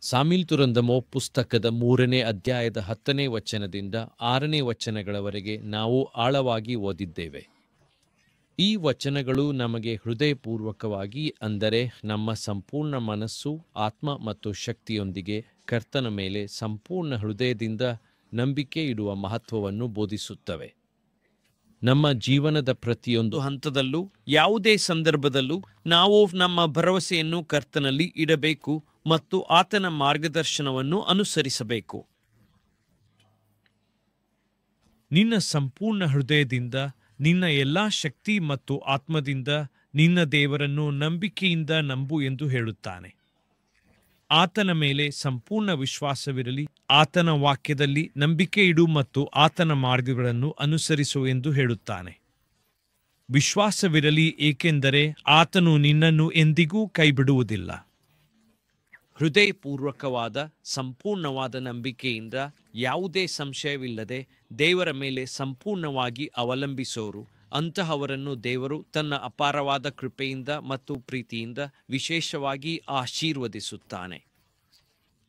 ಸಾಮೀಲ್ ತುರಂದಮೋ ಪುಸ್ತಕದ 3ನೇ ಅಧ್ಯಾಯದ 10ನೇ ವಚನದಿಂದ 6ನೇ ವಚನಗಳವರೆಗೆ ನಾವು ಆಳವಾಗಿ ಓದಿದ್ದೇವೆ. ಈ ವಚನಗಳು ನಮಗೆ ಹೃದಯಪೂರ್ವಕವಾಗಿ, ಅಂದರೆ ನಮ್ಮ ಸಂಪೂರ್ಣ ಮನಸ್ಸು, ಆತ್ಮ ಮತ್ತು ಶಕ್ತಿಯೊಂದಿಗೆ ಕರ್ತನ ಮೇಲೆ ಸಂಪೂರ್ಣ ಹೃದಯದಿಂದ ನಂಬಿಕೆ ಇಡುವ ಮಹತ್ವವನ್ನು ಬೋಧಿಸುತ್ತವೆ. ನಮ್ಮ ಜೀವನದ ಪ್ರತಿಯೊಂದು ಹಂತದಲ್ಲೂ, ಯಾವುದೇ ಸಂದರ್ಭದಲ್ಲೂ ನಾವು ನಮ್ಮ ಭರವಸೆಯನ್ನು ಕರ್ತನಲ್ಲಿ ಇಡಬೇಕು ಮತ್ತು ಆತನ ಮಾರ್ಗದರ್ಶನವನ್ನು ಅನುಸರಿಸಬೇಕು. ನಿನ್ನ ಸಂಪೂರ್ಣ ಹೃದಯದಿಂದ, ನಿನ್ನ ಎಲ್ಲಾ ಶಕ್ತಿ ಮತ್ತು ಆತ್ಮದಿಂದ ನಿನ್ನ ದೇವರನ್ನು ನಂಬಿಕೆಯಿಂದ ನಂಬು ಎಂದು ಹೇಳುತ್ತಾನೆ. ಆತನ ಮೇಲೆ ಸಂಪೂರ್ಣ ವಿಶ್ವಾಸವಿರಲಿ, ಆತನ ವಾಕ್ಯದಲ್ಲಿ ನಂಬಿಕೆ ಇಡು ಮತ್ತು ಆತನ ಮಾರ್ಗಗಳನ್ನು ಅನುಸರಿಸು ಎಂದು ಹೇಳುತ್ತಾನೆ. ವಿಶ್ವಾಸವಿರಲಿ, ಏಕೆಂದರೆ ಆತನು ನಿನ್ನನ್ನು ಎಂದಿಗೂ ಕೈಬಿಡುವುದಿಲ್ಲ. ಹೃದಯಪೂರ್ವಕವಾದ ಸಂಪೂರ್ಣವಾದ ನಂಬಿಕೆಯಿಂದ, ಯಾವುದೇ ಸಂಶಯವಿಲ್ಲದೆ ದೇವರ ಮೇಲೆ ಸಂಪೂರ್ಣವಾಗಿ ಅವಲಂಬಿಸೋರು, ಅಂತಹವರನ್ನು ದೇವರು ತನ್ನ ಅಪಾರವಾದ ಕೃಪೆಯಿಂದ ಮತ್ತು ಪ್ರೀತಿಯಿಂದ ವಿಶೇಷವಾಗಿ ಆಶೀರ್ವದಿಸುತ್ತಾನೆ.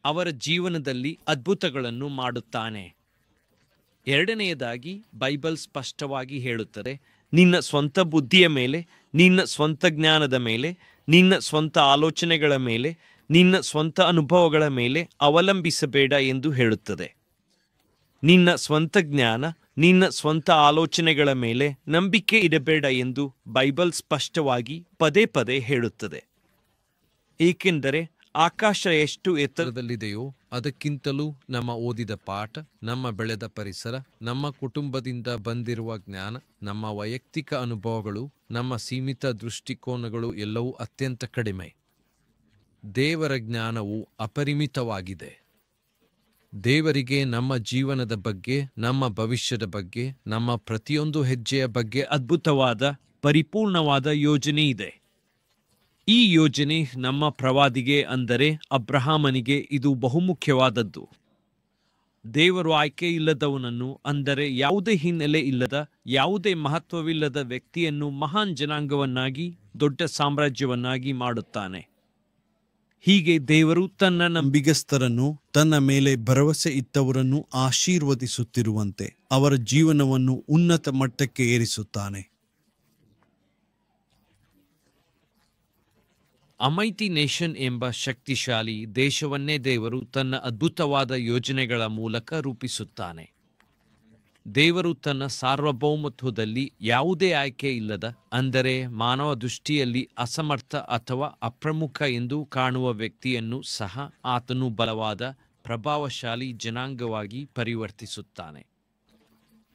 ಅವರ ಜೀವನದಲ್ಲಿ ಅದ್ಭುತಗಳನ್ನು ಮಾಡುತ್ತಾನೆ. ಎರಡನೆಯದಾಗಿ, ಬೈಬಲ್ ಸ್ಪಷ್ಟವಾಗಿ ಹೇಳುತ್ತದೆ, ನಿನ್ನ ಸ್ವಂತ ಬುದ್ಧಿಯ ಮೇಲೆ, ನಿನ್ನ ಸ್ವಂತ ಜ್ಞಾನದ ಮೇಲೆ, ನಿನ್ನ ಸ್ವಂತ ಆಲೋಚನೆಗಳ ಮೇಲೆ, ನಿನ್ನ ಸ್ವಂತ ಅನುಭವಗಳ ಮೇಲೆ ಅವಲಂಬಿಸಬೇಡ ಎಂದು ಹೇಳುತ್ತದೆ. ನಿನ್ನ ಸ್ವಂತ ಜ್ಞಾನ, ನಿನ್ನ ಸ್ವಂತ ಆಲೋಚನೆಗಳ ಮೇಲೆ ನಂಬಿಕೆ ಇಡಬೇಡ ಎಂದು ಬೈಬಲ್ ಸ್ಪಷ್ಟವಾಗಿ ಪದೇ ಪದೇ ಹೇಳುತ್ತದೆ. ಏಕೆಂದರೆ ಆಕಾಶ ಎಷ್ಟು ಎತ್ತರದಲ್ಲಿದೆಯೋ ಅದಕ್ಕಿಂತಲೂ ನಮ್ಮ ಓದಿದ ಪಾಠ, ನಮ್ಮ ಬೆಳೆದ ಪರಿಸರ, ನಮ್ಮ ಕುಟುಂಬದಿಂದ ಬಂದಿರುವ ಜ್ಞಾನ, ನಮ್ಮ ವೈಯಕ್ತಿಕ ಅನುಭವಗಳು, ನಮ್ಮ ಸೀಮಿತ ದೃಷ್ಟಿಕೋನಗಳು ಎಲ್ಲವೂ ಅತ್ಯಂತ ಕಡಿಮೆ. ದೇವರ ಜ್ಞಾನವು ಅಪರಿಮಿತವಾಗಿದೆ. ದೇವರಿಗೆ ನಮ್ಮ ಜೀವನದ ಬಗ್ಗೆ, ನಮ್ಮ ಭವಿಷ್ಯದ ಬಗ್ಗೆ, ನಮ್ಮ ಪ್ರತಿಯೊಂದು ಹೆಜ್ಜೆಯ ಬಗ್ಗೆ ಅದ್ಭುತವಾದ, ಪರಿಪೂರ್ಣವಾದ ಯೋಜನೆ ಇದೆ. ಈ ಯೋಜನೆ ನಮ್ಮ ಪ್ರವಾದಿಗೆ, ಅಂದರೆ ಅಬ್ರಹಾಮನಿಗೆ ಇದು ಬಹುಮುಖ್ಯವಾದದ್ದು. ದೇವರು ಆಯ್ಕೆ ಇಲ್ಲದವನನ್ನು, ಅಂದರೆ ಯಾವುದೇ ಹಿನ್ನೆಲೆ ಇಲ್ಲದ, ಯಾವುದೇ ಮಹತ್ವವಿಲ್ಲದ ವ್ಯಕ್ತಿಯನ್ನು ಮಹಾನ್ ಜನಾಂಗವನ್ನಾಗಿ, ದೊಡ್ಡ ಸಾಮ್ರಾಜ್ಯವನ್ನಾಗಿ ಮಾಡುತ್ತಾನೆ. ಹೀಗೆ ದೇವರು ತನ್ನ ನಂಬಿಗಸ್ತರನ್ನು, ತನ್ನ ಮೇಲೆ ಭರವಸೆ ಇಟ್ಟವರನ್ನು ಆಶೀರ್ವದಿಸುತ್ತಿರುವಂತೆ ಅವರ ಜೀವನವನ್ನು ಉನ್ನತ ಮಟ್ಟಕ್ಕೆ ಏರಿಸುತ್ತಾನೆ. ಅಮೈಟಿ ನೇಷನ್ ಎಂಬ ಶಕ್ತಿಶಾಲಿ ದೇಶವನ್ನೇ ದೇವರು ತನ್ನ ಅದ್ಭುತವಾದ ಯೋಜನೆಗಳ ಮೂಲಕ ರೂಪಿಸುತ್ತಾನೆ. ದೇವರು ತನ್ನ ಸಾರ್ವಭೌಮತ್ವದಲ್ಲಿ ಯಾವುದೇ ಆಯ್ಕೆ ಇಲ್ಲದ, ಅಂದರೆ ಮಾನವ ದೃಷ್ಟಿಯಲ್ಲಿ ಅಸಮರ್ಥ ಅಥವಾ ಅಪ್ರಮುಖ ಎಂದು ಕಾಣುವ ವ್ಯಕ್ತಿಯನ್ನು ಸಹ ಆತನು ಬಲವಾದ, ಪ್ರಭಾವಶಾಲಿ ಜನಾಂಗವಾಗಿ ಪರಿವರ್ತಿಸುತ್ತಾನೆ.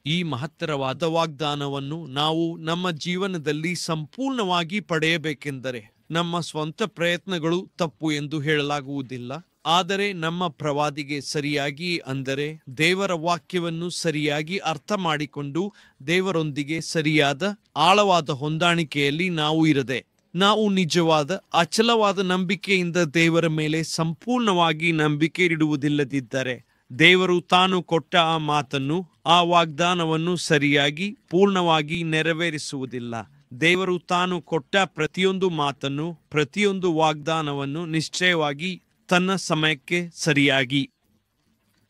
ಈ ಮಹತ್ತರವಾದ ವಾಗ್ದಾನವನ್ನು ನಾವು ನಮ್ಮ ಜೀವನದಲ್ಲಿ ಸಂಪೂರ್ಣವಾಗಿ ಪಡೆಯಬೇಕೆಂದರೆ ನಮ್ಮ ಸ್ವಂತ ಪ್ರಯತ್ನಗಳು ತಪ್ಪು ಎಂದು ಹೇಳಲಾಗುವುದಿಲ್ಲ. ಆದರೆ ನಮ್ಮ ಪ್ರವಾದಿಗೆ ಸರಿಯಾಗಿ, ಅಂದರೆ ದೇವರ ವಾಕ್ಯವನ್ನು ಸರಿಯಾಗಿ ಅರ್ಥ ಮಾಡಿಕೊಂಡು ದೇವರೊಂದಿಗೆ ಸರಿಯಾದ, ಆಳವಾದ ಹೊಂದಾಣಿಕೆಯಲ್ಲಿ ನಾವು ಇರದೆ, ನಾವು ನಿಜವಾದ, ಅಚಲವಾದ ನಂಬಿಕೆಯಿಂದ ದೇವರ ಮೇಲೆ ಸಂಪೂರ್ಣವಾಗಿ ನಂಬಿಕೆ ಇಡುವುದಿಲ್ಲದಿದ್ದರೆ ದೇವರು ತಾನು ಕೊಟ್ಟ ಆ ಮಾತನ್ನು, ಆ ವಾಗ್ದಾನವನ್ನು ಸರಿಯಾಗಿ ಪೂರ್ಣವಾಗಿ ನೆರವೇರಿಸುವುದಿಲ್ಲ. ದೇವರು ತಾನು ಕೊಟ್ಟ ಪ್ರತಿಯೊಂದು ಮಾತನ್ನು, ಪ್ರತಿಯೊಂದು ವಾಗ್ದಾನವನ್ನು ನಿಶ್ಚಯವಾಗಿ ತನ್ನ ಸಮಯಕ್ಕೆ ಸರಿಯಾಗಿ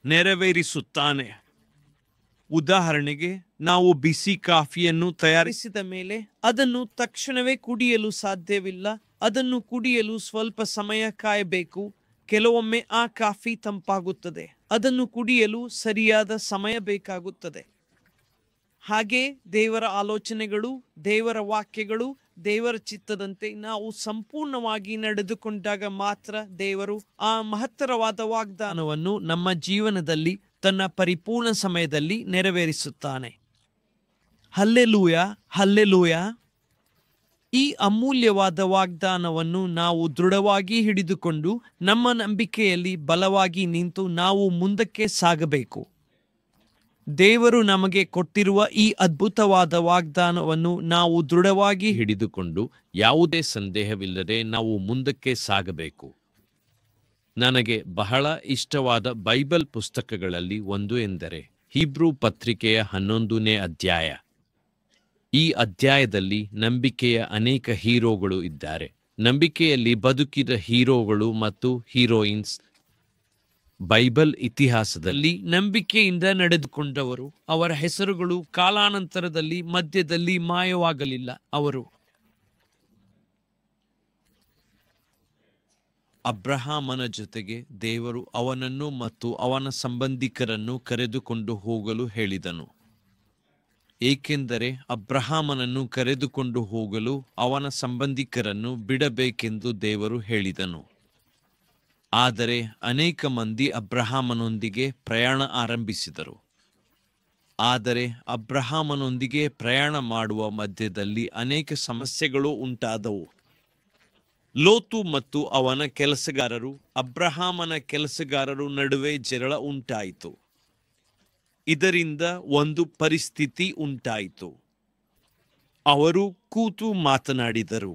ನೆರವೇರಿಸುತ್ತಾನೆ. ಉದಾಹರಣೆಗೆ, ನಾವು ಬಿಸಿ ಕಾಫಿಯನ್ನು ತಯಾರಿಸಿದ ಮೇಲೆ ಅದನ್ನು ತಕ್ಷಣವೇ ಕುಡಿಯಲು ಸಾಧ್ಯವಿಲ್ಲ. ಅದನ್ನು ಕುಡಿಯಲು ಸ್ವಲ್ಪ ಸಮಯ ಕಾಯಬೇಕು. ಕೆಲವೊಮ್ಮೆ ಆ ಕಾಫಿ ತಂಪಾಗುತ್ತದೆ. ಅದನ್ನು ಕುಡಿಯಲು ಸರಿಯಾದ ಸಮಯ ಬೇಕಾಗುತ್ತದೆ. ಹಾಗೆ ದೇವರ ಆಲೋಚನೆಗಳು, ದೇವರ ವಾಕ್ಯಗಳು, ದೇವರ ಚಿತ್ತದಂತೆ ನಾವು ಸಂಪೂರ್ಣವಾಗಿ ನಡೆದುಕೊಂಡಾಗ ಮಾತ್ರ ದೇವರು ಆ ಮಹತ್ತರವಾದ ವಾಗ್ದಾನವನ್ನು ನಮ್ಮ ಜೀವನದಲ್ಲಿ ತನ್ನ ಪರಿಪೂರ್ಣ ಸಮಯದಲ್ಲಿ ನೆರವೇರಿಸುತ್ತಾನೆ. Hallelujah, hallelujah. ಈ ಅಮೂಲ್ಯವಾದ ವಾಗ್ದಾನವನ್ನು ನಾವು ದೃಢವಾಗಿ ಹಿಡಿದುಕೊಂಡು ನಮ್ಮ ನಂಬಿಕೆಯಲ್ಲಿ ಬಲವಾಗಿ ನಿಂತು ನಾವು ಮುಂದಕ್ಕೆ ಸಾಗಬೇಕು. ದೇವರು ನಮಗೆ ಕೊಟ್ಟಿರುವ ಈ ಅದ್ಭುತವಾದ ವಾಗ್ದಾನವನ್ನು ನಾವು ದೃಢವಾಗಿ ಹಿಡಿದುಕೊಂಡು ಯಾವುದೇ ಸಂದೇಹವಿಲ್ಲದೆ ನಾವು ಮುಂದಕ್ಕೆ ಸಾಗಬೇಕು. ನನಗೆ ಬಹಳ ಇಷ್ಟವಾದ ಬೈಬಲ್ ಪುಸ್ತಕಗಳಲ್ಲಿ ಒಂದು ಎಂದರೆ ಹೀಬ್ರೂ ಪತ್ರಿಕೆಯ 11ನೇ ಅಧ್ಯಾಯ. ಈ ಅಧ್ಯಾಯದಲ್ಲಿ ನಂಬಿಕೆಯ ಅನೇಕ ಹೀರೋಗಳು ಇದ್ದಾರೆ. ನಂಬಿಕೆಯಲ್ಲಿ ಬದುಕಿದ ಹೀರೋಗಳು ಮತ್ತು ಹೀರೋಯಿನ್ಸ್ ಬೈಬಲ್ ಇತಿಹಾಸದಲ್ಲಿ ನಂಬಿಕೆಯಿಂದ ನಡೆದುಕೊಂಡವರು. ಅವರ ಹೆಸರುಗಳು ಕಾಲಾನಂತರದಲ್ಲಿ ಮಧ್ಯದಲ್ಲಿ ಮಾಯವಾಗಲಿಲ್ಲ. ಅವರು ಅಬ್ರಹಾಮನ ಜೊತೆಗೆ ದೇವರು ಅವನನ್ನು ಮತ್ತು ಅವನ ಸಂಬಂಧಿಕರನ್ನು ಕರೆದುಕೊಂಡು ಹೋಗಲು ಹೇಳಿದನು, ಏಕೆಂದರೆ ಅಬ್ರಹಾಮನನ್ನು ಕರೆದುಕೊಂಡು ಹೋಗಲು ಅವನ ಸಂಬಂಧಿಕರನ್ನು ಬಿಡಬೇಕೆಂದು ದೇವರು ಹೇಳಿದನು. ಆದರೆ ಅನೇಕ ಮಂದಿ ಅಬ್ರಹಾಮನೊಂದಿಗೆ ಪ್ರಯಾಣ ಆರಂಭಿಸಿದರು. ಆದರೆ ಅಬ್ರಹಾಮನೊಂದಿಗೆ ಪ್ರಯಾಣ ಮಾಡುವ ಮಧ್ಯದಲ್ಲಿ ಅನೇಕ ಸಮಸ್ಯೆಗಳು ಉಂಟಾದವು. ಲೋತು ಮತ್ತು ಅವನ ಕೆಲಸಗಾರರು, ಅಬ್ರಹಾಮನ ಕೆಲಸಗಾರರು ನಡುವೆ ಜಗಳ ಉಂಟಾಯಿತು. ಇದರಿಂದ ಒಂದು ಪರಿಸ್ಥಿತಿ ಉಂಟಾಯಿತು. ಅವರು ಕೂತು ಮಾತನಾಡಿದರು.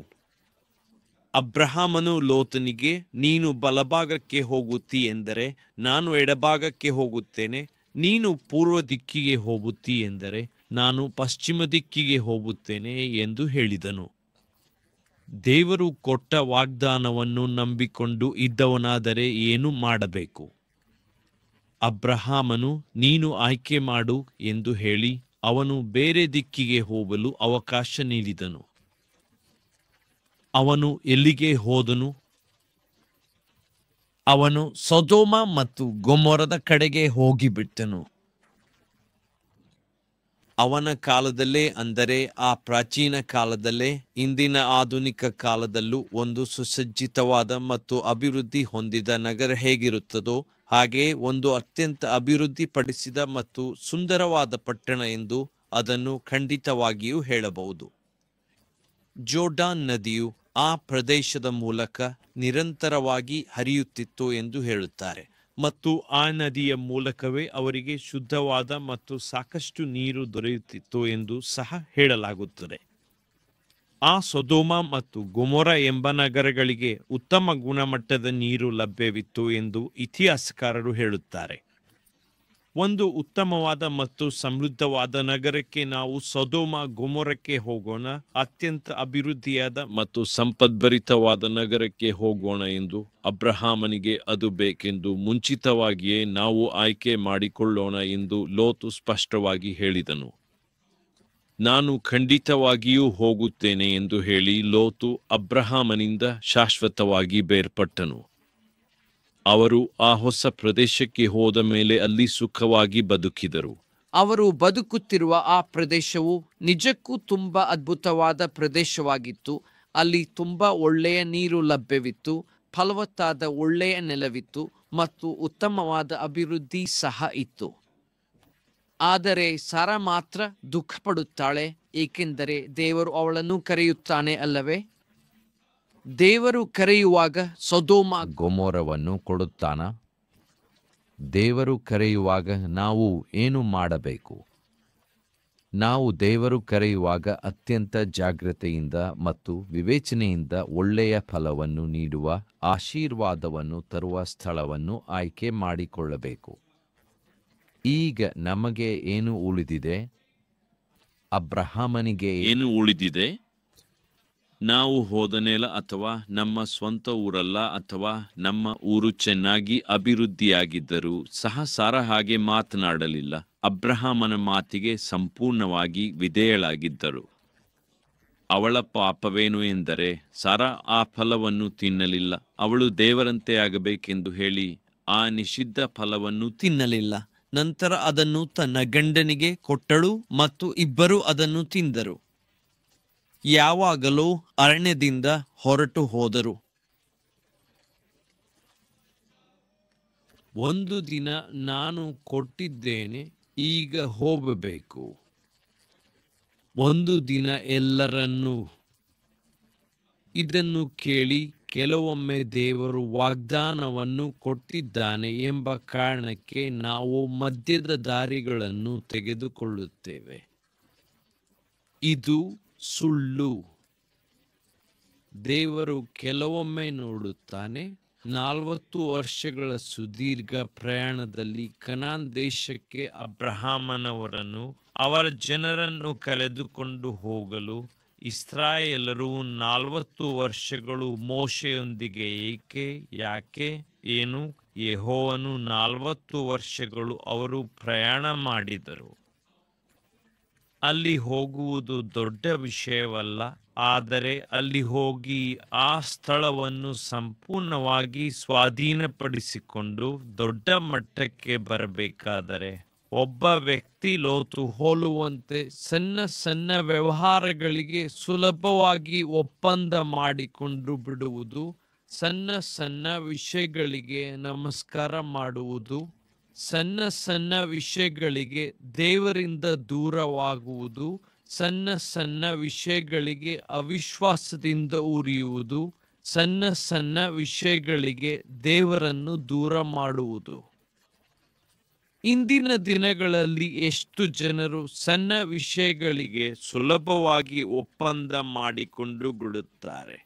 ಅಬ್ರಹಾಮನು ಲೋತನಿಗೆ, ನೀನು ಬಲಭಾಗಕ್ಕೆ ಹೋಗುತ್ತಿ ಎಂದರೆ ನಾನು ಎಡಭಾಗಕ್ಕೆ ಹೋಗುತ್ತೇನೆ, ನೀನು ಪೂರ್ವ ದಿಕ್ಕಿಗೆ ಹೋಗುತ್ತಿ ಎಂದರೆ ನಾನು ಪಶ್ಚಿಮ ದಿಕ್ಕಿಗೆ ಹೋಗುತ್ತೇನೆ ಎಂದು ಹೇಳಿದನು. ದೇವರು ಕೊಟ್ಟ ವಾಗ್ದಾನವನ್ನು ನಂಬಿಕೊಂಡು ಇದ್ದವನಾದರೆ ಏನು ಮಾಡಬೇಕು? ಅಬ್ರಹಾಮನು ನೀನು ಆಯ್ಕೆ ಮಾಡು ಎಂದು ಹೇಳಿ ಅವನು ಬೇರೆ ದಿಕ್ಕಿಗೆ ಹೋಗಲು ಅವಕಾಶ ನೀಡಿದನು. ಅವನು ಎಲ್ಲಿಗೆ ಹೋದನು? ಅವನು ಸೊದೋಮ ಮತ್ತು ಗೊಮೋರದ ಕಡೆಗೆ ಹೋಗಿಬಿಟ್ಟನು. ಅವನ ಕಾಲದಲ್ಲೇ, ಅಂದರೆ ಆ ಪ್ರಾಚೀನ ಕಾಲದಲ್ಲೇ, ಇಂದಿನ ಆಧುನಿಕ ಕಾಲದಲ್ಲೂ ಒಂದು ಸುಸಜ್ಜಿತವಾದ ಮತ್ತು ಅಭಿವೃದ್ಧಿ ಹೊಂದಿದ ನಗರ ಹೇಗಿರುತ್ತದೋ ಹಾಗೆಯೇ ಒಂದು ಅತ್ಯಂತ ಅಭಿವೃದ್ಧಿಪಡಿಸಿದ ಮತ್ತು ಸುಂದರವಾದ ಪಟ್ಟಣ ಎಂದು ಅದನ್ನು ಖಂಡಿತವಾಗಿಯೂ ಹೇಳಬಹುದು. ಜೋರ್ಡಾನ್ ನದಿಯು ಆ ಪ್ರದೇಶದ ಮೂಲಕ ನಿರಂತರವಾಗಿ ಹರಿಯುತ್ತಿತ್ತು ಎಂದು ಹೇಳುತ್ತಾರೆ ಮತ್ತು ಆ ನದಿಯ ಮೂಲಕವೇ ಅವರಿಗೆ ಶುದ್ಧವಾದ ಮತ್ತು ಸಾಕಷ್ಟು ನೀರು ದೊರೆಯುತ್ತಿತ್ತು ಎಂದು ಸಹ ಹೇಳಲಾಗುತ್ತದೆ. ಆ ಸೊದೋಮ ಮತ್ತು ಗೊಮೊರ ಎಂಬ ನಗರಗಳಿಗೆ ಉತ್ತಮ ಗುಣಮಟ್ಟದ ನೀರು ಲಭ್ಯವಿತ್ತು ಎಂದು ಇತಿಹಾಸಕಾರರು ಹೇಳುತ್ತಾರೆ. ಒಂದು ಉತ್ತಮವಾದ ಮತ್ತು ಸಮೃದ್ಧವಾದ ನಗರಕ್ಕೆ ನಾವು ಸೊದೋಮ ಗೊಮೊರಕ್ಕೆ ಹೋಗೋಣ, ಅತ್ಯಂತ ಅಭಿವೃದ್ಧಿಯಾದ ಮತ್ತು ಸಂಪದ್ಭರಿತವಾದ ನಗರಕ್ಕೆ ಹೋಗೋಣ ಎಂದು ಅಬ್ರಹಾಮನಿಗೆ ಅದು ಬೇಕೆಂದು ಮುಂಚಿತವಾಗಿಯೇ ನಾವು ಆಯ್ಕೆ ಮಾಡಿಕೊಳ್ಳೋಣ ಎಂದು ಲೋತು ಸ್ಪಷ್ಟವಾಗಿ ಹೇಳಿದನು. ನಾನು ಖಂಡಿತವಾಗಿಯೂ ಹೋಗುತ್ತೇನೆ ಎಂದು ಹೇಳಿ ಲೋತು ಅಬ್ರಹಾಮನಿಂದ ಶಾಶ್ವತವಾಗಿ ಬೇರ್ಪಟ್ಟನು. ಅವರು ಆ ಹೊಸ ಪ್ರದೇಶಕ್ಕೆ ಹೋದ ಮೇಲೆ ಅಲ್ಲಿ ಸುಖವಾಗಿ ಬದುಕಿದರು. ಅವರು ಬದುಕುತ್ತಿರುವ ಆ ಪ್ರದೇಶವು ನಿಜಕ್ಕೂ ತುಂಬಾ ಅದ್ಭುತವಾದ ಪ್ರದೇಶವಾಗಿತ್ತು. ಅಲ್ಲಿ ತುಂಬಾ ಒಳ್ಳೆಯ ನೀರು ಲಭ್ಯವಿತ್ತು, ಫಲವತ್ತಾದ ಒಳ್ಳೆಯ ನೆಲವಿತ್ತು ಮತ್ತು ಉತ್ತಮವಾದ ಅಭಿವೃದ್ಧಿ ಸಹ ಇತ್ತು. ಆದರೆ ಸಾರಾ ಮಾತ್ರ ದುಃಖ ಪಡುತ್ತಾಳೆ, ಏಕೆಂದರೆ ದೇವರು ಅವಳನ್ನು ಕರೆಯುತ್ತಾನೆ ಅಲ್ಲವೇ? ದೇವರು ಕರೆಯುವಾಗ ಸೊದೋಮ ಗೊಮೋರವನ್ನು ಕೊಡುತ್ತಾನ? ದೇವರು ಕರೆಯುವಾಗ ನಾವು ಏನು ಮಾಡಬೇಕು? ನಾವು ದೇವರು ಕರೆಯುವಾಗ ಅತ್ಯಂತ ಜಾಗ್ರತೆಯಿಂದ ಮತ್ತು ವಿವೇಚನೆಯಿಂದ ಒಳ್ಳೆಯ ಫಲವನ್ನು ನೀಡುವ, ಆಶೀರ್ವಾದವನ್ನು ತರುವ ಸ್ಥಳವನ್ನು ಆಯ್ಕೆ ಮಾಡಿಕೊಳ್ಳಬೇಕು. ಈಗ ನಮಗೆ ಏನು ಉಳಿದಿದೆ? ಅಬ್ರಹಾಮನಿಗೆ ಏನು ಉಳಿದಿದೆ? ನಾವು ಹೋದ ನೆಲ ಅಥವಾ ನಮ್ಮ ಸ್ವಂತ ಊರಲ್ಲ, ಅಥವಾ ನಮ್ಮ ಊರು ಚೆನ್ನಾಗಿ ಅಭಿವೃದ್ಧಿಯಾಗಿದ್ದರೂ ಸಹ ಸಾರಾ ಹಾಗೆ ಮಾತನಾಡಲಿಲ್ಲ. ಅಬ್ರಹಾಮನ ಮಾತಿಗೆ ಸಂಪೂರ್ಣವಾಗಿ ವಿಧೇಯಳಾಗಿದ್ದರು. ಅವಳ ಪಾಪವೇನು ಎಂದರೆ ಸಾರಾ ಆ ಫಲವನ್ನು ತಿನ್ನಲಿಲ್ಲ. ಅವಳು ದೇವರಂತೆ ಆಗಬೇಕೆಂದು ಹೇಳಿ ಆ ನಿಷಿದ್ಧ ಫಲವನ್ನು ತಿನ್ನಲಿಲ್ಲ. ನಂತರ ಅದನ್ನು ತನ್ನ ಗಂಡನಿಗೆ ಕೊಟ್ಟಳು ಮತ್ತು ಇಬ್ಬರು ಅದನ್ನು ತಿಂದರು. ಯಾವಾಗಲೂ ಅರಣ್ಯದಿಂದ ಹೊರಟು ಹೋದರು. ಒಂದು ದಿನ ನಾನು ಕೊಟ್ಟಿದ್ದೇನೆ, ಈಗ ಹೋಗಬೇಕು. ಒಂದು ದಿನ ಎಲ್ಲರನ್ನೂ. ಇದನ್ನು ಕೇಳಿ ಕೆಲವೊಮ್ಮೆ ದೇವರು ವಾಗ್ದಾನವನ್ನು ಕೊಟ್ಟಿದ್ದಾನೆ ಎಂಬ ಕಾರಣಕ್ಕೆ ನಾವು ಮಧ್ಯದ ದಾರಿಗಳನ್ನು ತೆಗೆದುಕೊಳ್ಳುತ್ತೇವೆ. ಇದು ಸುಳ್ಳು. ದೇವರು ಕೆಲವೊಮ್ಮೆ ನೋಡುತ್ತಾನೆ. 40 ವರ್ಷಗಳ ಸುದೀರ್ಘ ಪ್ರಯಾಣದಲ್ಲಿ ಕನಾನ್ ದೇಶಕ್ಕೆ ಅಬ್ರಹಾಮನವರನ್ನು, ಅವರ ಜನರನ್ನು ಕರೆದುಕೊಂಡು ಹೋಗಲು ಇಸ್ರಾಯೇಲರು 40 ವರ್ಷಗಳು ಮೋಶೆಯೊಂದಿಗೆ ಯಾಕೆ ಏನು? ಯೆಹೋವನು 40 ವರ್ಷಗಳು ಅವರು ಪ್ರಯಾಣ ಮಾಡಿದರು. ಅಲ್ಲಿ ಹೋಗುವುದು ದೊಡ್ಡ ವಿಷಯವಲ್ಲ, ಆದರೆ ಅಲ್ಲಿ ಹೋಗಿ ಆ ಸ್ಥಳವನ್ನು ಸಂಪೂರ್ಣವಾಗಿ ಸ್ವಾಧೀನಪಡಿಸಿಕೊಂಡು ದೊಡ್ಡ ಮಟ್ಟಕ್ಕೆ ಬರಬೇಕಾದರೆ ಒಬ್ಬ ವ್ಯಕ್ತಿ ಲೋತು ಹೋಲುವಂತೆ ಸಣ್ಣ ಸಣ್ಣ ವ್ಯವಹಾರಗಳಿಗೆ ಸುಲಭವಾಗಿ ಒಪ್ಪಂದ ಮಾಡಿಕೊಂಡು ಬಿಡುವುದು, ಸಣ್ಣ ಸಣ್ಣ ವಿಷಯಗಳಿಗೆ ನಮಸ್ಕಾರ ಮಾಡುವುದು, ಸಣ್ಣ ಸಣ್ಣ ವಿಷಯಗಳಿಗೆ ದೇವರಿಂದ ದೂರವಾಗುವುದು, ಸಣ್ಣ ಸಣ್ಣ ವಿಷಯಗಳಿಗೆ ಅವಿಶ್ವಾಸದಿಂದ ಉರಿಯುವುದು, ಸಣ್ಣ ಸಣ್ಣ ವಿಷಯಗಳಿಗೆ ದೇವರನ್ನು ದೂರ ಮಾಡುವುದು. ಇಂದಿನ ದಿನಗಳಲ್ಲಿ ಎಷ್ಟು ಜನರು ಸಣ್ಣ ವಿಷಯಗಳಿಗೆ ಸುಲಭವಾಗಿ ಒಪ್ಪಂದ ಮಾಡಿಕೊಂಡು ಬಿಡುತ್ತಾರೆ.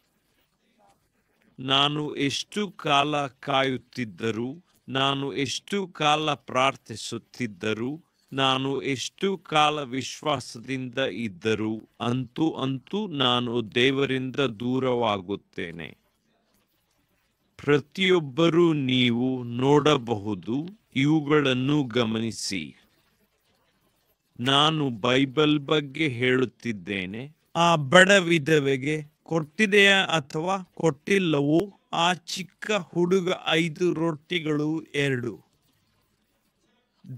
ನಾನು ಎಷ್ಟು ಕಾಲ ಕಾಯುತ್ತಿದ್ದರೂ, ನಾನು ಎಷ್ಟು ಕಾಲ ಪ್ರಾರ್ಥಿಸುತ್ತಿದ್ದರೂ, ನಾನು ಎಷ್ಟು ಕಾಲ ವಿಶ್ವಾಸದಿಂದ ಇದ್ದರೂ ಅಂತೂ ನಾನು ದೇವರಿಂದ ದೂರವಾಗುತ್ತೇನೆ. ಪ್ರತಿಯೊಬ್ಬರೂ ನೀವು ನೋಡಬಹುದು, ಇವುಗಳನ್ನು ಗಮನಿಸಿ. ನಾನು ಬೈಬಲ್ ಬಗ್ಗೆ ಹೇಳುತ್ತಿದ್ದೇನೆ. ಆ ಬಡ ವಿಧವೆಗೆ ಕೊಟ್ಟಿದೆಯಾ ಅಥವಾ ಕೊಟ್ಟಿಲ್ಲವೋ? ಆ ಚಿಕ್ಕ ಹುಡುಗ 5 ರೊಟ್ಟಿಗಳು 2.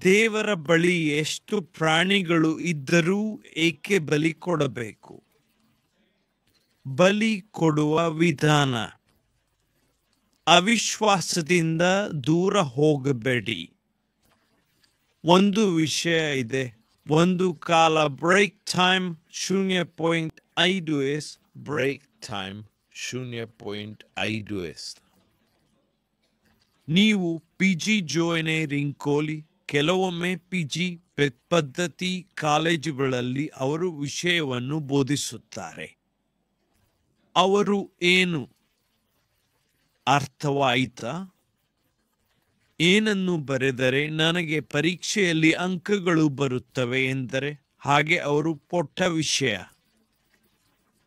ದೇವರ ಬಳಿ ಎಷ್ಟು ಪ್ರಾಣಿಗಳು ಇದ್ದರೂ ಏಕೆ ಬಲಿ ಕೊಡಬೇಕು? ಬಲಿ ಕೊಡುವ ವಿಧಾನ. ಅವಿಶ್ವಾಸದಿಂದ ದೂರ ಹೋಗಬೇಡಿ. ಒಂದು ವಿಷಯ ಇದೆ. ಒಂದು ಕಾಲ ಬ್ರೇಕ್ ಟೈಮ್ 0.5 ಬ್ರೇಕ್ ಟೈಮ್ 0.5. ನೀವು PG ಜೋಯಿನಿಯರಿಂಗ್ ಕೋಲಿ, ಕೆಲವೊಮ್ಮೆ PG ಪದ್ಧತಿ ಕಾಲೇಜುಗಳಲ್ಲಿ ಅವರು ವಿಷಯವನ್ನು ಬೋಧಿಸುತ್ತಾರೆ. ಅವರು ಏನು ಅರ್ಥವಾಯಿತಾ? ಏನನ್ನು ಬರೆದರೆ ನನಗೆ ಪರೀಕ್ಷೆಯಲ್ಲಿ ಅಂಕಗಳು ಬರುತ್ತವೆ ಎಂದರೆ ಹಾಗೆ ಅವರು ಪೊಟ್ಟ ವಿಷಯ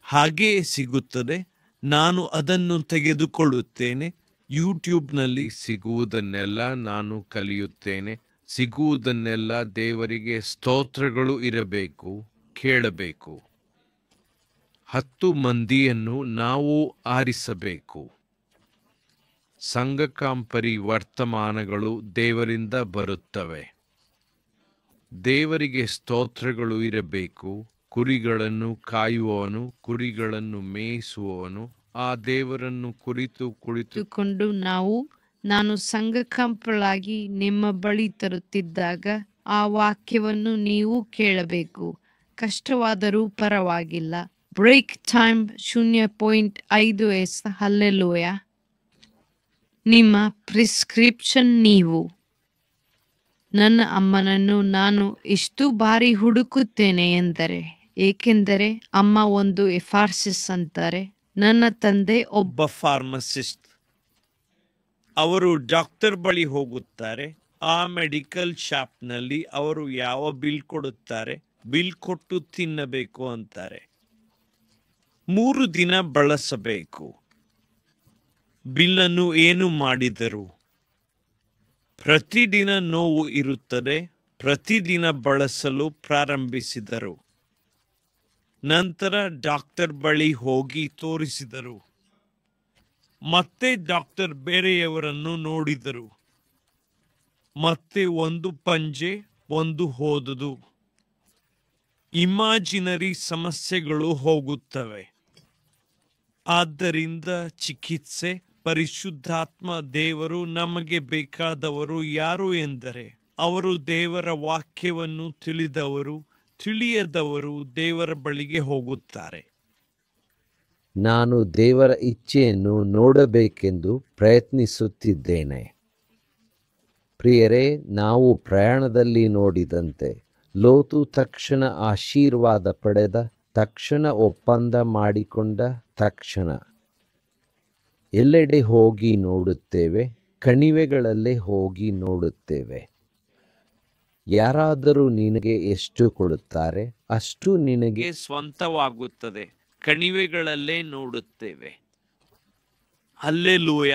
ಹಾಗೆಯೇ ಸಿಗುತ್ತದೆ. ನಾನು ಅದನ್ನು ತೆಗೆದುಕೊಳ್ಳುತ್ತೇನೆ. ಯೂಟ್ಯೂಬ್ನಲ್ಲಿ ಸಿಗುವುದನ್ನೆಲ್ಲ ನಾನು ಕಲಿಯುತ್ತೇನೆ. ಸಿಗುವುದನ್ನೆಲ್ಲ ದೇವರಿಗೆ ಸ್ತೋತ್ರಗಳು ಇರಬೇಕು, ಕೇಳಬೇಕು. 10 ಮಂದಿಯನ್ನು ನಾವು ಆರಿಸಬೇಕು. ಸಂಘಕಾಂಪರಿ ವರ್ತಮಾನಗಳು ದೇವರಿಂದ ಬರುತ್ತವೆ. ದೇವರಿಗೆ ಸ್ತೋತ್ರಗಳು ಇರಬೇಕು. ಕುರಿಗಳನ್ನು ಕಾಯುವವನು, ಕುರಿಗಳನ್ನು ಮೇಯಿಸುವವನು ಆ ದೇವರನ್ನು ಕುಳಿತುಕೊಂಡು ನಾನು ಸಂಘಕಂಪಳಾಗಿ ನಿಮ್ಮ ಬಳಿ ತರುತ್ತಿದ್ದಾಗ ಆ ವಾಕ್ಯವನ್ನು ನೀವು ಕೇಳಬೇಕು. ಕಷ್ಟವಾದರೂ ಪರವಾಗಿಲ್ಲ. Break time 0.5 hallelujah. ನಿಮ್ಮ ಪ್ರಿಸ್ಕ್ರಿಪ್ಷನ್ ನೀವು. ನನ್ನ ಅಮ್ಮನನ್ನು ನಾನು ಎಷ್ಟು ಬಾರಿ ಹುಡುಕುತ್ತೇನೆ ಎಂದರೆ, ಏಕೆಂದರೆ ಅಮ್ಮ ಒಂದು ಎಫಾರ್ಸಿಸ್ ಅಂತಾರೆ. ನನ್ನ ತಂದೆ ಒಬ್ಬ ಫಾರ್ಮಸಿಸ್ಟ್. ಅವರು ಡಾಕ್ಟರ್ ಬಳಿ ಹೋಗುತ್ತಾರೆ. ಆ ಮೆಡಿಕಲ್ ಶಾಪ್ನಲ್ಲಿ ಅವರು ಯಾವ ಬಿಲ್ ಕೊಡುತ್ತಾರೆ? ಬಿಲ್ ಕೊಟ್ಟು ತಿನ್ನಬೇಕು ಅಂತಾರೆ. 3 ದಿನ ಬಳಸಬೇಕು. ಬಿಲ್ಲನ್ನು ಏನು ಮಾಡಿದರು? ಪ್ರತಿದಿನ ನೋವು ಇರುತ್ತದೆ. ಪ್ರತಿದಿನ ಬಳಸಲು ಪ್ರಾರಂಭಿಸಿದರು. ನಂತರ ಡಾಕ್ಟರ್ ಬಳಿ ಹೋಗಿ ತೋರಿಸಿದರು. ಮತ್ತೆ ಡಾಕ್ಟರ್ ಬೇರೆಯವರನ್ನು ನೋಡಿದರು. ಮತ್ತೆ ಒಂದು ಪಂಜೆ, ಒಂದು ಹೋದುದು. ಇಮ್ಯಾಜಿನರಿ ಸಮಸ್ಯೆಗಳು ಹೋಗುತ್ತವೆ. ಆದ್ದರಿಂದ ಚಿಕಿತ್ಸೆ, ಪರಿಶುದ್ಧಾತ್ಮ ದೇವರು ನಮಗೆ ಬೇಕಾದವರು ಯಾರು ಎಂದರೆ ಅವರು ದೇವರ ವಾಕ್ಯವನ್ನು ತಿಳಿದವರು. ತಿಳಿಯದವರು ದೇವರ ಬಳಿಗೆ ಹೋಗುತ್ತಾರೆ. ನಾನು ದೇವರ ಇಚ್ಛೆಯನ್ನು ನೋಡಬೇಕೆಂದು ಪ್ರಯತ್ನಿಸುತ್ತಿದ್ದೇನೆ. ಪ್ರಿಯರೇ, ನಾವು ಪ್ರಯಾಣದಲ್ಲಿ ನೋಡಿದಂತೆ ಲೋತು ತಕ್ಷಣ ಆಶೀರ್ವಾದ ಪಡೆದ, ತಕ್ಷಣ ಒಪ್ಪಂದ ಮಾಡಿಕೊಂಡ, ತಕ್ಷಣ ಎಲ್ಲೆಡೆ ಹೋಗಿ ನೋಡುತ್ತೇವೆ. ಕಣಿವೆಗಳಲ್ಲೇ ಹೋಗಿ ನೋಡುತ್ತೇವೆ. ಯಾರಾದರೂ ನಿನಗೆ ಎಷ್ಟು ಕೊಡುತ್ತಾರೆ ಅಷ್ಟು ನಿನಗೆ ಸ್ವಂತವಾಗುತ್ತದೆ. ಕಣಿವೆಗಳಲ್ಲೇ ನೋಡುತ್ತೇವೆ. ಹಲ್ಲೆಲೂಯ.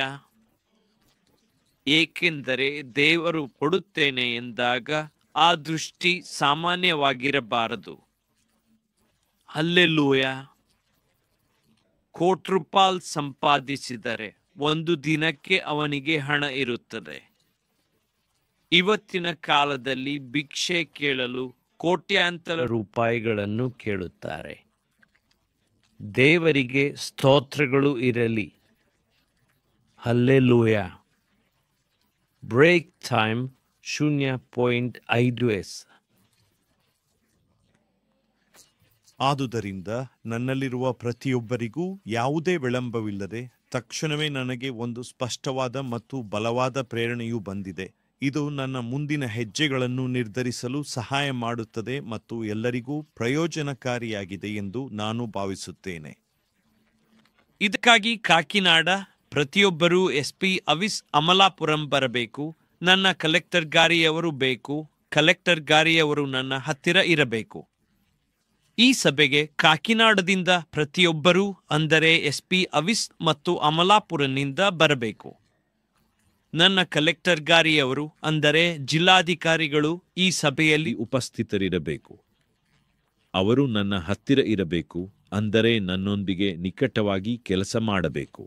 ಏಕೆಂದರೆ ದೇವರು ಕೊಡುತ್ತೇನೆ ಎಂದಾಗ ಆ ದೃಷ್ಟಿ ಸಾಮಾನ್ಯವಾಗಿರಬಾರದು. ಹಲ್ಲೆಲೂಯ. ಕೋಟಿ ರೂಪಾಯಿ ಸಂಪಾದಿಸಿದರೆ ಒಂದು ದಿನಕ್ಕೆ ಅವನಿಗೆ ಹಣ ಇರುತ್ತದೆ. ಇವತ್ತಿನ ಕಾಲದಲ್ಲಿ ಭಿಕ್ಷೆ ಕೇಳಲು ಕೋಟ್ಯಾಂತರ ರೂಪಾಯಿಗಳನ್ನು ಕೇಳುತ್ತಾರೆ. ದೇವರಿಗೆ ಸ್ತೋತ್ರಗಳು ಇರಲಿ. ಹಲ್ಲೆಲೂಯ. Break time 0.5 S. ಆದುದರಿಂದ ನನ್ನಲ್ಲಿರುವ ಪ್ರತಿಯೊಬ್ಬರಿಗೂ ಯಾವುದೇ ವಿಳಂಬವಿಲ್ಲದೆ ತಕ್ಷಣವೇ ನನಗೆ ಒಂದು ಸ್ಪಷ್ಟವಾದ ಮತ್ತು ಬಲವಾದ ಪ್ರೇರಣೆಯು ಬಂದಿದೆ. ಇದು ನನ್ನ ಮುಂದಿನ ಹೆಜ್ಜೆಗಳನ್ನು ನಿರ್ಧರಿಸಲು ಸಹಾಯ ಮಾಡುತ್ತದೆ ಮತ್ತು ಎಲ್ಲರಿಗೂ ಪ್ರಯೋಜನಕಾರಿಯಾಗಿದೆ ಎಂದು ನಾನು ಭಾವಿಸುತ್ತೇನೆ. ಇದಕ್ಕಾಗಿ ಕಾಕಿನಾಡ ಪ್ರತಿಯೊಬ್ಬರೂ SP ಅವಿಸ್ ಅಮಲಾಪುರಂ ಬರಬೇಕು. ನನ್ನ ಕಲೆಕ್ಟರ್ ಗಾರಿಯವರು ಬೇಕು. ಕಲೆಕ್ಟರ್ ಗಾರಿಯವರು ನನ್ನ ಹತ್ತಿರ ಇರಬೇಕು. ಈ ಸಭೆಗೆ ಕಾಕಿನಾಡದಿಂದ ಪ್ರತಿಯೊಬ್ಬರೂ, ಅಂದರೆ SP ಅವಿಸ್ ಮತ್ತು ಅಮಲಾಪುರನಿಂದ ಬರಬೇಕು. ನನ್ನ ಕಲೆಕ್ಟರ್ ಗಾರಿಯವರು, ಅಂದರೆ ಜಿಲ್ಲಾಧಿಕಾರಿಗಳು ಈ ಸಭೆಯಲ್ಲಿ ಉಪಸ್ಥಿತರಿರಬೇಕು. ಅವರು ನನ್ನ ಹತ್ತಿರ ಇರಬೇಕು, ಅಂದರೆ ನನ್ನೊಂದಿಗೆ ನಿಕಟವಾಗಿ ಕೆಲಸ ಮಾಡಬೇಕು.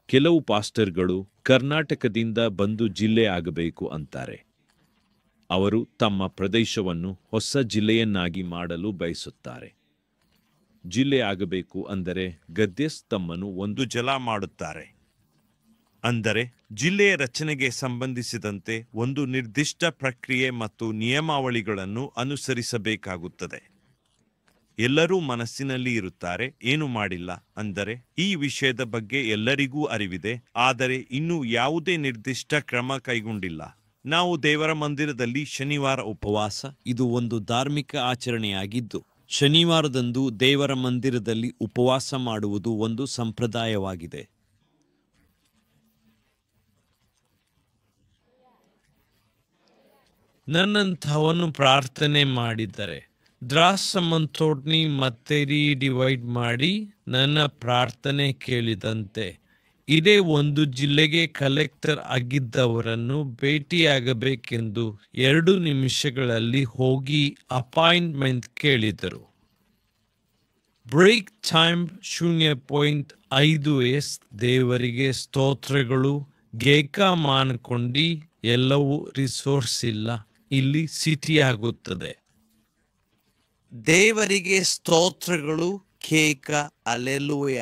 ಕೆಲವು ಪಾಸ್ಟರ್ಗಳು ಕರ್ನಾಟಕದಿಂದ ಬಂದು ಜಿಲ್ಲೆ ಆಗಬೇಕು ಅಂತಾರೆ. ಅವರು ತಮ್ಮ ಪ್ರದೇಶವನ್ನು ಹೊಸ ಜಿಲ್ಲೆಯನ್ನಾಗಿ ಮಾಡಲು ಬಯಸುತ್ತಾರೆ. ಜಿಲ್ಲೆ ಆಗಬೇಕು ಅಂದರೆ ಗದ್ಯಸ್ ತಮ್ಮನ್ನು ಒಂದು ಜಲ ಮಾಡುತ್ತಾರೆ. ಅಂದರೆ ಜಿಲ್ಲೆಯ ರಚನೆಗೆ ಸಂಬಂಧಿಸಿದಂತೆ ಒಂದು ನಿರ್ದಿಷ್ಟ ಪ್ರಕ್ರಿಯೆ ಮತ್ತು ನಿಯಮಾವಳಿಗಳನ್ನು ಅನುಸರಿಸಬೇಕಾಗುತ್ತದೆ. ಎಲ್ಲರೂ ಮನಸ್ಸಿನಲ್ಲಿ ಇರುತ್ತಾರೆ, ಏನು ಮಾಡಿಲ್ಲ. ಅಂದರೆ ಈ ವಿಷಯದ ಬಗ್ಗೆ ಎಲ್ಲರಿಗೂ ಅರಿವಿದೆ, ಆದರೆ ಇನ್ನೂ ಯಾವುದೇ ನಿರ್ದಿಷ್ಟ ಕ್ರಮ ಕೈಗೊಂಡಿಲ್ಲ. ನಾವು ದೇವರ ಮಂದಿರದಲ್ಲಿ ಶನಿವಾರ ಉಪವಾಸ. ಇದು ಒಂದು ಧಾರ್ಮಿಕ ಆಚರಣೆಯಾಗಿದ್ದು, ಶನಿವಾರದಂದು ದೇವರ ಮಂದಿರದಲ್ಲಿ ಉಪವಾಸ ಮಾಡುವುದು ಒಂದು ಸಂಪ್ರದಾಯವಾಗಿದೆ. ನನ್ನಂಥವನು ಪ್ರಾರ್ಥನೆ ಮಾಡಿದರೆ ದ್ರಾಸಮಂತೋಡ್ನಿ ಮತ್ತೆ ಡಿವೈಡ್ ಮಾಡಿ ನನ್ನ ಪ್ರಾರ್ಥನೆ ಕೇಳಿದಂತೆ ಇದೇ ಒಂದು ಜಿಲ್ಲೆಗೆ ಕಲೆಕ್ಟರ್ ಆಗಿದ್ದವರನ್ನು ಭೇಟಿಯಾಗಬೇಕೆಂದು 2 ನಿಮಿಷಗಳಲ್ಲಿ ಹೋಗಿ ಅಪಾಯಿಂಟ್ಮೆಂಟ್ ಕೇಳಿದರು. Break time 0.5 S. ದೇವರಿಗೆ ಸ್ತೋತ್ರಗಳು. ಗೇಕ ಮಾನ್ಕೊಂಡಿ ಎಲ್ಲವೂ ರಿಸೋರ್ಸ್ ಇಲ್ಲ, ಇಲ್ಲಿ ಸಿಟಿ ಆಗುತ್ತದೆ. ದೇವರಿಗೆ ಸ್ತೋತ್ರಗಳು. ಕೇಕ. ಅಲೆಲೂಯ.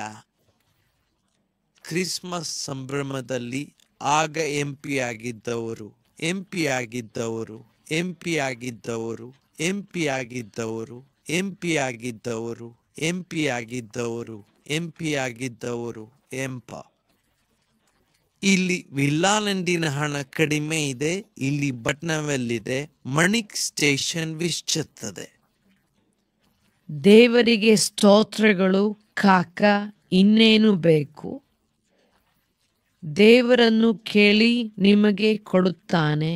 ಕ್ರಿಸ್ಮಸ್ ಸಂಭ್ರಮದಲ್ಲಿ ಆಗ MP ಆಗಿದ್ದವರು, MP ಆಗಿದ್ದವರು, MP ಆಗಿದ್ದವರು, MP ಆಗಿದ್ದವರು, MP ಆಗಿದ್ದವರು, MP ಆಗಿದ್ದವರು, MP ಆಗಿದ್ದವರು ಎಂಪ. ಇಲ್ಲಿ ವಿಲ್ಲಾಲೆಂಡಿನ ಹಣ ಕಡಿಮೆ ಇದೆ, ಇಲ್ಲಿ ಬಟ್ನವೆಲ್ಲಿದೆ. ಮಣಿಕ್ ಸ್ಟೇಷನ್ ವಿಶ್ಚುತ್ತದೆ. ದೇವರಿಗೆ ಸ್ತೋತ್ರಗಳು. ಕಾಕ. ಇನ್ನೇನು ಬೇಕು? ದೇವರನ್ನು ಕೇಳಿ ನಿಮಗೆ ಕೊಡುತ್ತಾನೆ.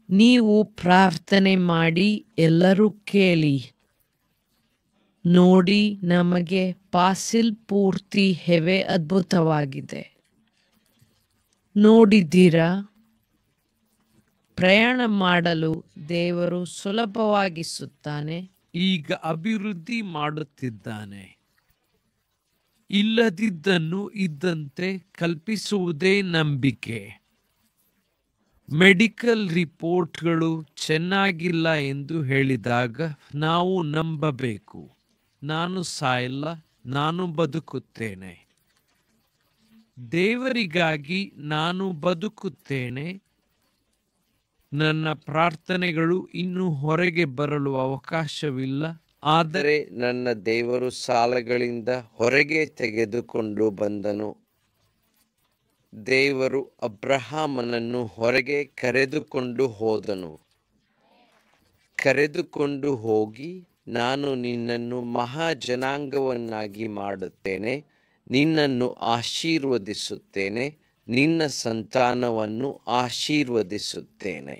ನೀವು ಪ್ರಾರ್ಥನೆ ಮಾಡಿ, ಎಲ್ಲರೂ ಕೇಳಿ. ನೋಡಿ, ನಮಗೆ ಪಾಸಿಲ್ ಪೂರ್ತಿ ಹೆವೆ ಅದ್ಭುತವಾಗಿದೆ. ನೋಡಿದ್ದೀರಾ? ಪ್ರಯಾಣ ಮಾಡಲು ದೇವರು ಸುಲಭವಾಗಿಸುತ್ತಾನೆ. ಈಗ ಅಭಿವೃದ್ಧಿ ಮಾಡುತ್ತಿದ್ದಾನೆ. ಇಲ್ಲದಿದ್ದನ್ನು ಇದ್ದಂತೆ ಕಲ್ಪಿಸುವುದೇ ನಂಬಿಕೆ. ಮೆಡಿಕಲ್ ರಿಪೋರ್ಟ್ಗಳು ಚೆನ್ನಾಗಿಲ್ಲ ಎಂದು ಹೇಳಿದಾಗ ನಾವು ನಂಬಬೇಕು. ನಾನು ಸಾಯಲ್ಲ, ನಾನು ಬದುಕುತ್ತೇನೆ. ದೇವರಿಗಾಗಿ ನಾನು ಬದುಕುತ್ತೇನೆ. ನನ್ನ ಪ್ರಾರ್ಥನೆಗಳು ಇನ್ನೂ ಹೊರಗೆ ಬರಲು ಅವಕಾಶವಿಲ್ಲ, ಆದರೆ ನನ್ನ ದೇವರು ಸಾಲಗಳಿಂದ ಹೊರಗೆ ತೆಗೆದುಕೊಂಡು ಬಂದನು. ದೇವರು ಅಬ್ರಹಾಮನನ್ನು ಹೊರಗೆ ಕರೆದುಕೊಂಡು ಹೋದನು. ಕರೆದುಕೊಂಡು ಹೋಗಿ, ನಾನು ನಿನ್ನನ್ನು ಮಹಾಜನಾಂಗವನ್ನಾಗಿ ಮಾಡುತ್ತೇನೆ, ನಿನ್ನನ್ನು ಆಶೀರ್ವದಿಸುತ್ತೇನೆ, ನಿನ್ನ ಸಂತಾನವನ್ನು ಆಶೀರ್ವದಿಸುತ್ತೇನೆ.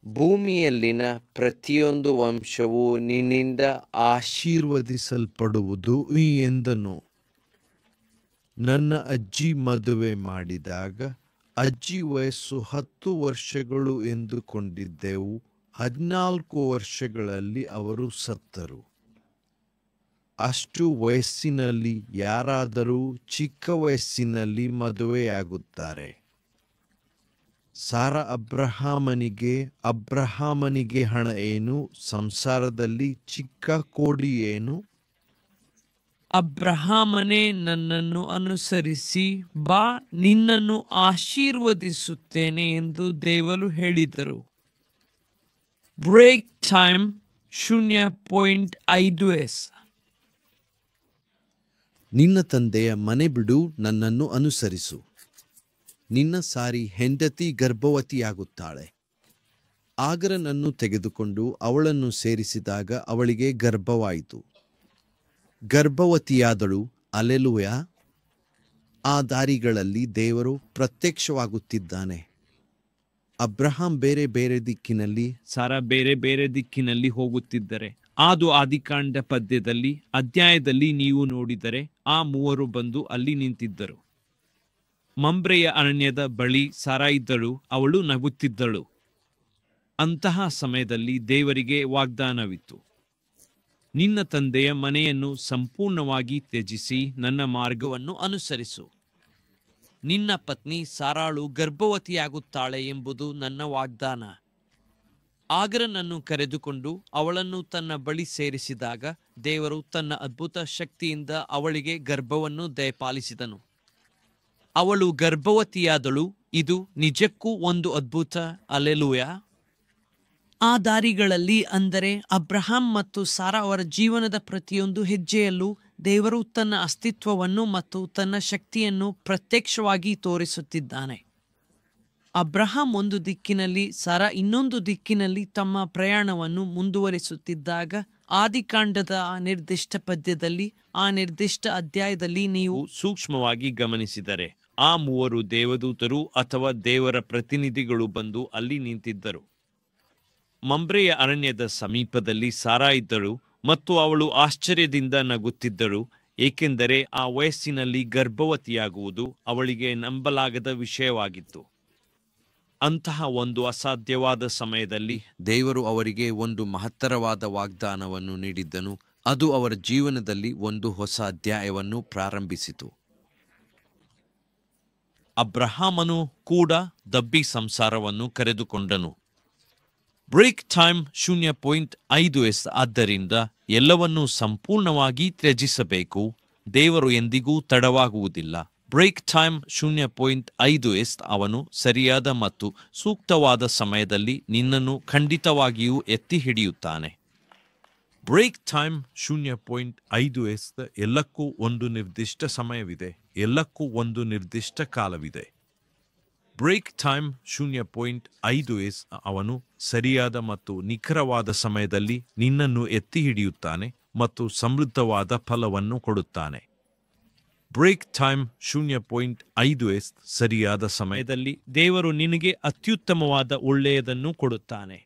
ಭೂಮಿಯಲ್ಲಿನ ಪ್ರತಿಯೊಂದು ವಂಶವು ನಿನ್ನಿಂದ ಆಶೀರ್ವದಿಸಲ್ಪಡುವುದು ಎಂದನು. ನನ್ನ ಅಜ್ಜಿ ಮದುವೆ ಮಾಡಿದಾಗ ಅಜ್ಜಿ ವಯಸ್ಸು 10 ವರ್ಷಗಳು ಎಂದುಕೊಂಡಿದ್ದೆವು. 14 ವರ್ಷಗಳಲ್ಲಿ ಅವರು ಸತ್ತರು. ಅಷ್ಟು ವಯಸ್ಸಿನಲ್ಲಿ ಯಾರಾದರೂ ಚಿಕ್ಕ ವಯಸ್ಸಿನಲ್ಲಿ ಮದುವೆಯಾಗುತ್ತಾರೆ. ಸಾರಾ ಅಬ್ರಹಾಮನಿಗೆ ಹಣ ಏನು? ಸಂಸಾರದಲ್ಲಿ ಚಿಕ್ಕ ಕೋಡಿ ಏನು? ಅಬ್ರಹಾಮನೇ, ನನ್ನನ್ನು ಅನುಸರಿಸಿ ಬಾ, ನಿನ್ನನ್ನು ಆಶೀರ್ವದಿಸುತ್ತೇನೆ ಎಂದು ದೇವರು ಹೇಳಿದರು. Break time 0.5s. ನಿನ್ನ ತಂದೆಯ ಮನೆ ಬಿಡು, ನನ್ನನ್ನು ಅನುಸರಿಸು. ನಿನ್ನ ಸಾರಿ ಹೆಂಡತಿ ಗರ್ಭವತಿಯಾಗುತ್ತಾಳೆ. ಆಗರನನ್ನು ತೆಗೆದುಕೊಂಡು ಅವಳನ್ನು ಸೇರಿಸಿದಾಗ ಅವಳಿಗೆ ಗರ್ಭವಾಯಿತು. ಗರ್ಭವತಿಯಾದಳು. ಅಲೆಲುಯ. ಆ ದಾರಿಗಳಲ್ಲಿ ದೇವರು ಪ್ರತ್ಯಕ್ಷವಾಗುತ್ತಿದ್ದಾನೆ. ಅಬ್ರಹಾಂ ಬೇರೆ ಬೇರೆ ದಿಕ್ಕಿನಲ್ಲಿ, ಸಾರಾ ಬೇರೆ ಬೇರೆ ದಿಕ್ಕಿನಲ್ಲಿ ಹೋಗುತ್ತಿದ್ದರೆ, ಅದು ಆದಿಕಾಂಡ ಅಧ್ಯಾಯದಲ್ಲಿ ನೀವು ನೋಡಿದರೆ ಆ ಮೂವರು ಬಂದು ಅಲ್ಲಿ ನಿಂತಿದ್ದರು. ಮಮ್ರೆಯ ಅರಣ್ಯದ ಬಳಿ ಸಾರಾ ಇದ್ದಳು. ಅವಳು ನಗುತ್ತಿದ್ದಳು. ಅಂತಹ ಸಮಯದಲ್ಲಿ ದೇವರಿಗೆ ವಾಗ್ದಾನವಿತ್ತು, ನಿನ್ನ ತಂದೆಯ ಮನೆಯನ್ನು ಸಂಪೂರ್ಣವಾಗಿ ತ್ಯಜಿಸಿ ನನ್ನ ಮಾರ್ಗವನ್ನು ಅನುಸರಿಸು. ನಿನ್ನ ಪತ್ನಿ ಸಾರಾಳು ಗರ್ಭವತಿಯಾಗುತ್ತಾಳೆ ಎಂಬುದು ನನ್ನ ವಾಗ್ದಾನ. ಆಗರನನ್ನು ಕರೆದುಕೊಂಡು ಅವಳನ್ನು ತನ್ನ ಬಳಿ ಸೇರಿಸಿದಾಗ ದೇವರು ತನ್ನ ಅದ್ಭುತ ಶಕ್ತಿಯಿಂದ ಅವಳಿಗೆ ಗರ್ಭವನ್ನು ದಯಪಾಲಿಸಿದನು. ಅವಳು ಗರ್ಭವತಿಯಾದಳು. ಇದು ನಿಜಕ್ಕೂ ಒಂದು ಅದ್ಭುತ. ಅಲೆಲೂಯ. ಆ ದಾರಿಗಳಲ್ಲಿ, ಅಂದರೆ ಅಬ್ರಹಾಂ ಮತ್ತು ಸಾರಾ ಅವರ ಜೀವನದ ಪ್ರತಿಯೊಂದು ಹೆಜ್ಜೆಯಲ್ಲೂ ದೇವರು ತನ್ನ ಅಸ್ತಿತ್ವವನ್ನು ಮತ್ತು ತನ್ನ ಶಕ್ತಿಯನ್ನು ಪ್ರತ್ಯಕ್ಷವಾಗಿ ತೋರಿಸುತ್ತಿದ್ದಾನೆ. ಅಬ್ರಹಾಂ ಒಂದು ದಿಕ್ಕಿನಲ್ಲಿ, ಸಾರಾ ಇನ್ನೊಂದು ದಿಕ್ಕಿನಲ್ಲಿ ತಮ್ಮ ಪ್ರಯಾಣವನ್ನು ಮುಂದುವರಿಸುತ್ತಿದ್ದಾಗ ಆದಿಕಾಂಡದ ಆ ನಿರ್ದಿಷ್ಟ ಪದ್ಯದಲ್ಲಿ, ಆ ನಿರ್ದಿಷ್ಟ ಅಧ್ಯಾಯದಲ್ಲಿ ನೀವು ಸೂಕ್ಷ್ಮವಾಗಿ ಗಮನಿಸಿದರೆ ಆ ಮೂವರು ದೇವದೂತರು ಅಥವಾ ದೇವರ ಪ್ರತಿನಿಧಿಗಳು ಬಂದು ಅಲ್ಲಿ ನಿಂತಿದ್ದರು. ಮಮ್ರೆಯ ಅರಣ್ಯದ ಸಮೀಪದಲ್ಲಿ ಸಾರಾ ಇದ್ದಳು ಮತ್ತು ಅವಳು ಆಶ್ಚರ್ಯದಿಂದ ನಗುತ್ತಿದ್ದಳು, ಏಕೆಂದರೆ ಆ ವಯಸ್ಸಿನಲ್ಲಿ ಗರ್ಭವತಿಯಾಗುವುದು ಅವಳಿಗೆ ನಂಬಲಾಗದ ವಿಷಯವಾಗಿತ್ತು. ಅಂತಹ ಒಂದು ಅಸಾಧ್ಯವಾದ ಸಮಯದಲ್ಲಿ ದೇವರು ಅವರಿಗೆ ಒಂದು ಮಹತ್ತರವಾದ ವಾಗ್ದಾನವನ್ನು ನೀಡಿದ್ದನು. ಅದು ಅವರ ಜೀವನದಲ್ಲಿ ಒಂದು ಹೊಸ ಅಧ್ಯಾಯವನ್ನು ಪ್ರಾರಂಭಿಸಿತು. ಅಬ್ರಹಾಮನು ಕೂಡ ದಬ್ಬಿ ಸಂಸಾರವನ್ನು ಕರೆದುಕೊಂಡನು. Break time 0.5s. ಆದ್ದರಿಂದ ಎಲ್ಲವನ್ನೂ ಸಂಪೂರ್ಣವಾಗಿ ತ್ಯಜಿಸಬೇಕು. ದೇವರು ಎಂದಿಗೂ ತಡವಾಗುವುದಿಲ್ಲ. Break time 0.5s. ಅವನು ಸರಿಯಾದ ಮತ್ತು ಸೂಕ್ತವಾದ ಸಮಯದಲ್ಲಿ ನಿನ್ನನ್ನು ಖಂಡಿತವಾಗಿಯೂ ಎತ್ತಿ ಹಿಡಿಯುತ್ತಾನೆ. Break time 0.5s. ಎಲ್ಲಕ್ಕೂ ಒಂದು ನಿರ್ದಿಷ್ಟ ಸಮಯವಿದೆ, ಎಲ್ಲಕ್ಕೂ ಒಂದು ನಿರ್ದಿಷ್ಟ ಕಾಲವಿದೆ. Break time 0.5s. ಅವನು ಸರಿಯಾದ ಮತ್ತು ನಿಖರವಾದ ಸಮಯದಲ್ಲಿ ನಿನ್ನನ್ನು ಎತ್ತಿ ಹಿಡಿಯುತ್ತಾನೆ ಮತ್ತು ಸಮೃದ್ಧವಾದ ಫಲವನ್ನು ಕೊಡುತ್ತಾನೆ. Break time 0.5s. ಸರಿಯಾದ ಸಮಯದಲ್ಲಿ ದೇವರು ನಿನಗೆ ಅತ್ಯುತ್ತಮವಾದ ಒಳ್ಳೆಯದನ್ನು ಕೊಡುತ್ತಾನೆ.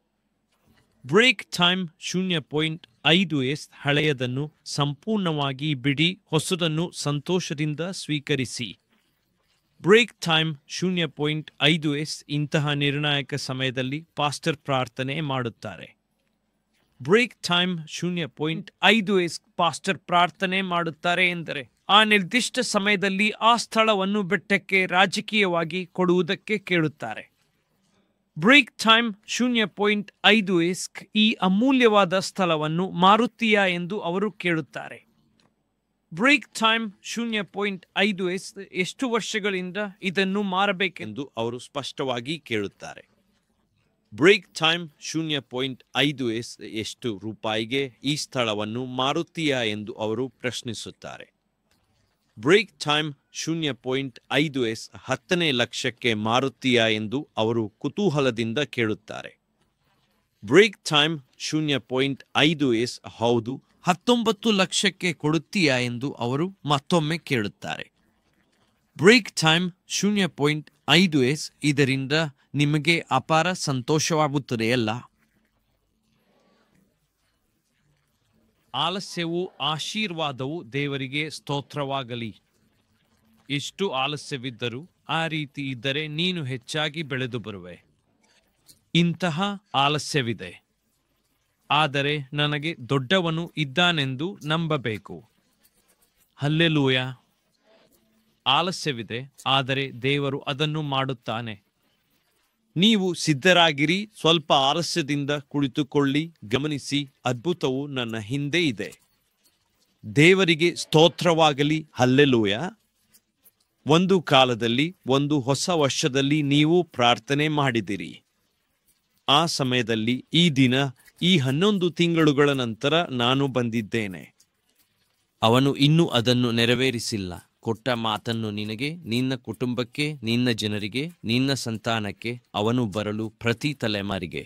Break time 0.5s. ಹಳೆಯದನ್ನು ಸಂಪೂರ್ಣವಾಗಿ ಬಿಡಿ, ಹೊಸದನ್ನು ಸಂತೋಷದಿಂದ ಸ್ವೀಕರಿಸಿ. Break time 0.5s. ಇಂತಹ ನಿರ್ಣಾಯಕ ಸಮಯದಲ್ಲಿ ಪಾಸ್ಟರ್ ಪ್ರಾರ್ಥನೆ ಮಾಡುತ್ತಾರೆ. Break time 0.5s. ಪಾಸ್ಟರ್ ಪ್ರಾರ್ಥನೆ ಮಾಡುತ್ತಾರೆ ಎಂದರೆ ಆ ನಿರ್ದಿಷ್ಟ ಸಮಯದಲ್ಲಿ ಆ ಸ್ಥಳವನ್ನು ಬೆಟ್ಟಕ್ಕೆ ರಾಜಕೀಯವಾಗಿ ಕೊಡುವುದಕ್ಕೆ ಕೇಳುತ್ತಾರೆ. Break time 0.5s. ಈ ಅಮೂಲ್ಯವಾದ ಸ್ಥಳವನ್ನು ಮಾರುತ್ತೀಯಾ ಎಂದು ಅವರು ಕೇಳುತ್ತಾರೆ. Break time 0.5s. ಎಷ್ಟು ವರ್ಷಗಳಿಂದ ಇದನ್ನು ಮಾರಬೇಕೆಂದು ಅವರು ಸ್ಪಷ್ಟವಾಗಿ ಕೇಳುತ್ತಾರೆ. Break time 0.5s. ಎಷ್ಟು ರೂಪಾಯಿಗೆ ಈ ಸ್ಥಳವನ್ನು ಮಾರುತ್ತೀಯಾ ಎಂದು ಅವರು ಪ್ರಶ್ನಿಸುತ್ತಾರೆ. Break time 0.5s. 10 ಲಕ್ಷಕ್ಕೆ ಮಾರುತ್ತೀಯಾ ಎಂದು ಅವರು ಕುತೂಹಲದಿಂದ ಕೇಳುತ್ತಾರೆ. Break time 0.5s. ಹೌದು, 19 ಲಕ್ಷಕ್ಕೆ ಕೊಡುತ್ತೀಯಾ ಎಂದು ಅವರು ಮತ್ತೊಮ್ಮೆ ಕೇಳುತ್ತಾರೆ. Break time 0.5s. ಇದರಿಂದ ನಿಮಗೆ ಅಪಾರ ಸಂತೋಷವಾಗುತ್ತದೆಯಲ್ಲ? ಆಲಸ್ಯವು ಆಶೀರ್ವಾದವು. ದೇವರಿಗೆ ಸ್ತೋತ್ರವಾಗಲಿ. ಎಷ್ಟು ಆಲಸ್ಯವಿದ್ದರೂ ಆ ರೀತಿ ಇದ್ದರೆ ನೀನು ಹೆಚ್ಚಾಗಿ ಬೆಳೆದು ಬರುವೆ. ಇಂತಹ ಆಲಸ್ಯವಿದೆ, ಆದರೆ ನನಗೆ ದೊಡ್ಡವನು ಇದ್ದಾನೆಂದು ನಂಬಬೇಕು. ಹಲ್ಲೆಲೂಯ. ಆಲಸ್ಯವಿದೆ, ಆದರೆ ದೇವರು ಅದನ್ನು ಮಾಡುತ್ತಾನೆ. ನೀವು ಸಿದ್ಧರಾಗಿರಿ, ಸ್ವಲ್ಪ ಆಲಸ್ಯದಿಂದ ಕುಳಿತುಕೊಳ್ಳಿ. ಗಮನಿಸಿ, ಅದ್ಭುತವು ನನ್ನ ಹಿಂದೆ ಇದೆ. ದೇವರಿಗೆ ಸ್ತೋತ್ರವಾಗಲಿ. ಹಲ್ಲೆಲೂಯ. ಒಂದು ಕಾಲದಲ್ಲಿ, ಒಂದು ಹೊಸ ವರ್ಷದಲ್ಲಿ ನೀವು ಪ್ರಾರ್ಥನೆ ಮಾಡಿದಿರಿ. ಆ ಸಮಯದಲ್ಲಿ ಈ ದಿನ, ಈ 11 ತಿಂಗಳುಗಳ ನಂತರ ನಾನು ಬಂದಿದ್ದೇನೆ. ಅವನು ಇನ್ನೂ ಅದನ್ನು ನೆರವೇರಿಸಿಲ್ಲ. ಕೊಟ್ಟ ಮಾತನ್ನು ನಿನಗೆ, ನಿನ್ನ ಕುಟುಂಬಕ್ಕೆ, ನಿನ್ನ ಜನರಿಗೆ, ನಿನ್ನ ಸಂತಾನಕ್ಕೆ ಅವನು ಬರಲು ಪ್ರತಿ ತಲೆಮಾರಿಗೆ